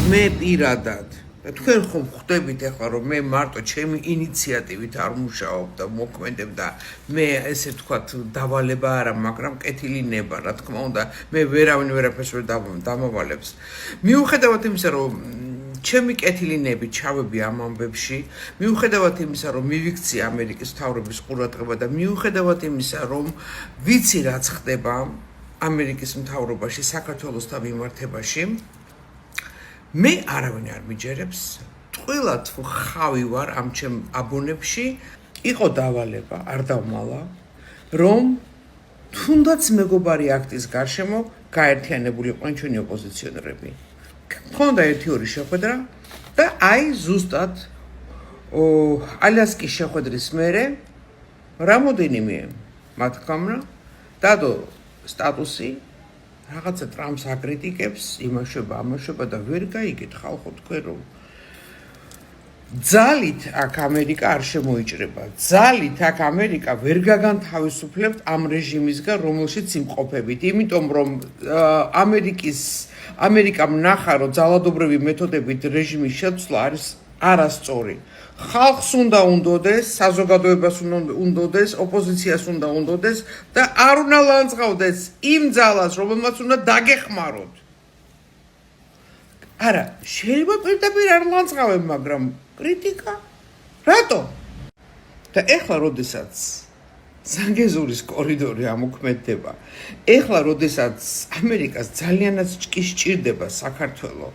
მე პირადად თქვენ ხომ ხვდებით ახლა რომ მე მარტო ჩემი ინიციატივით არ მუშაობ და მოქმედებ და მე ესე ვთქვათ დავალება არა მაგრამ კეთილი ნება რა თქმა უნდა მე ვერავინ ვერაფერს ვერ დამავალებს მიუხედავად იმისა რომ ჩემი კეთილი ნები ჩავები ამ ამბებში მიუხედავად იმისა რომ მივიქცი ამერიკის მთავრობის ყურადღება და მიუხედავად იმისა რომ ვიცი რაც ხდება ამერიკის მთავრობაში საქართველოსთან მიმართებაში მე არავინ არ მიჯერებს ტყუილად ხავი ვარ ამ ჩემ აბონებში იყო დავალება არ დავმალა რომ თუნდაც მეგობარი აქტის გარშემო გაერთიანებული იყვნენ ჩვენი ოპოზიციონერები მქონდა ერთი ორი შეხვედრა და აი ზუსტად ალასკის შეხვედრის მერე რამოდენიმე მათ თქმნა დადო სტატუსი რაღაცა ტრამპს აკრიტიკებს იმაშობა ამაშობა და ვერ გაიგეთ ხალხო თქვენ რომ ძალით აქ ამერიკა არ შემოიჭრება ძალით აქ ამერიკა ვერ გაგანთავისუფლებთ ამ რეჟიმისგან რომელშიც იმყოფებით იმიტომ რომ ამერიკამ ნახა რომ ძალადობრივი მეთოდებით რეჟიმის შეცვლა არის არასწორი ხალხს უნდა უნდოდეს, საზოგადოებას უნდა უნდოდეს, ოპოზიციას უნდა უნდოდეს და არ უნდა ლანძღავდეს იმ ძალას, რომელმაც უნდა დაგეხმაროთ. არა, შეიძლება პირდაპირ არ ლანძღავენ, მაგრამ კრიტიკა? რატო? და ეხლა როდესაც ზანგეზურის კორიდორი ამოქმედდება, ეხლა როდესაც ამერიკას ძალიანაც სჭირდება საქართველო,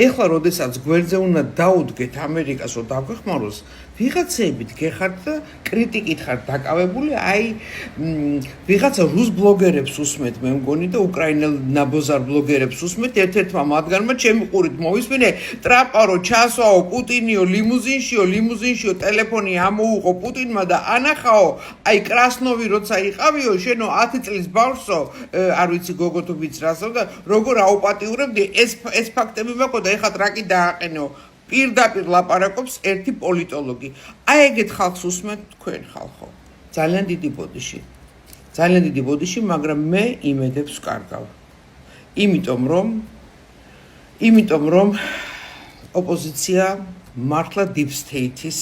ეხლა როდესაც გვერდზე უნდა დაუდგეთ ამერიკას რომ დაგვეხმაროს, ვიღაცებით გეხართ და კრიტიკით ხართ დაკავებული, აი ვიღაცა რუს ბლოგერებს უსმეთ მე მგონი და უკრაინელ ნაბოზარ ბლოგერებს უსმეთ, ერთ-ერთმა მათგანმა ჩემი ყურით მოვისმინე, ტრამპა რო ჩასვაო პუტინიო ლიმუზინშიო ტელეფონი ამოუყო პუტინმა და ანახაო, აი კრასნოვი როცა იყავიო, შენო 10 წლის ბავშვსო, არ ვიცი გოგო თუ ვიცი რასო და როგორ აუპატიურებდი, ეს ფაქტები მაქვს და ეხლა ტრაკი დააყენო. პირდაპირ ლაპარაკობს ერთი პოლიტოლოგი. აი ეგეთ ხალხს უსმენთ თქვენ ხალხო. ძალიან დიდი ბოდიში, მაგრამ მე იმედებს ვკარგავ. იმიტომ რომ ოპოზიცია მართლა deep state-ის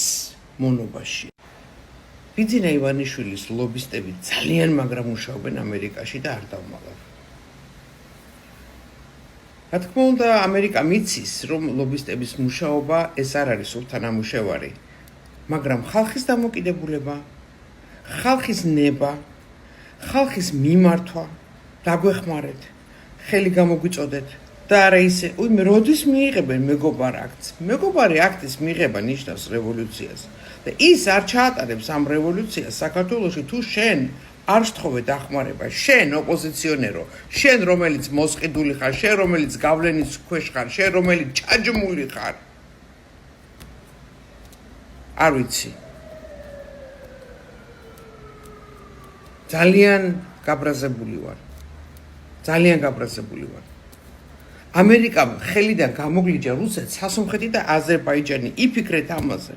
მონობაში. ბიძინა ივანიშვილის ლობისტები ძალიან მაგრამ მუშაობენ ამერიკაში და არ დავმალავ. რა თქმა უნდა, ამერიკა მიცის, რომ ლობისტების მუშაობა ეს არ არის ურთანამუშევარი, მაგრამ ხალხის დამოკიდებულება, ხალხის ნება, ხალხის მიმართვა, დაგვეხმარეთ, ხელი გამოგვიწოდეთ და არა ისე, როდის მიიღებენ მეგობარ აქტს? მეგობარი აქტის მიღება ნიშნავს რევოლუციას და ის არ ჩაატარებს ამ რევოლუციას საქართველოში თუ შენ არ შთხოვე დახმარება, შენ ოპოზიციონერო, შენ რომელიც მოსყიდული ხარ, შენ რომელიც გავლენის ქვეშ ხარ, შენ რომელიც ჩაჯმული ხარ. არ ვიცი. ძალიან გაბრაზებული ვარ. ამერიკამ ხელიდან გამოგლიჯა რუსეთს, სასუნხეთი და აზერბაიჯანი. იფიქრეთ ამაზე.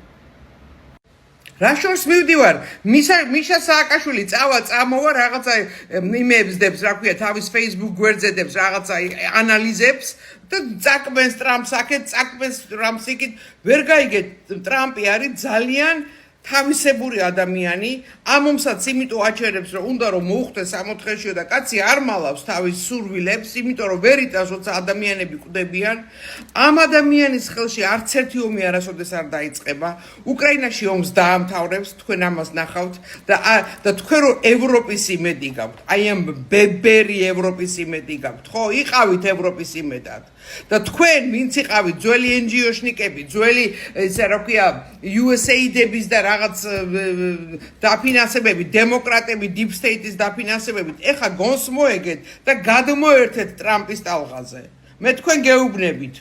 რა შორს მივდივარ მიშა სააკაშვილი წამოვა რაღაცა იმეებს დებს რა ქვია თავის Facebook გვერდზე დებს რაღაცა ანალიზებს და წაკბენს ტრამპს აქეთ წაკბენს ტრამპს იქით ვერ გაიგეთ ტრამპი არის ძალიან თავისებური ადამიანი ამომსაც იმიტომ აჩერებს რომ უნდა რომ მოუხდეს 60-ში და კაცი არ მალავს თავის სურვილებს იმიტომ რომ ვერ იტანს როცა ადამიანები კვდებიან ამ ადამიანის ხელში არც ერთი ომი არასოდეს არ დაიწყება უკრაინაში ომს დაამთავრებს თქვენ ამას ნახავთ და თქვენ რომ ევროპის იმედი გაქვთ აი ამ ბებერი ევროპის იმედი გაქვთ ხო იყავით ევროპის იმედად და თქვენ ვინც იყავით ძველი NGO-შნიკები ძველი ესე რა ქვია USAID-ების და რაღაც დაფინანსებები დემოკრატები deep state-ის დაფინანსებებით ეხა გონს მოეგეთ და გადმოერთეთ ტრამპის ტალღაზე მე თქვენ გეუბნებით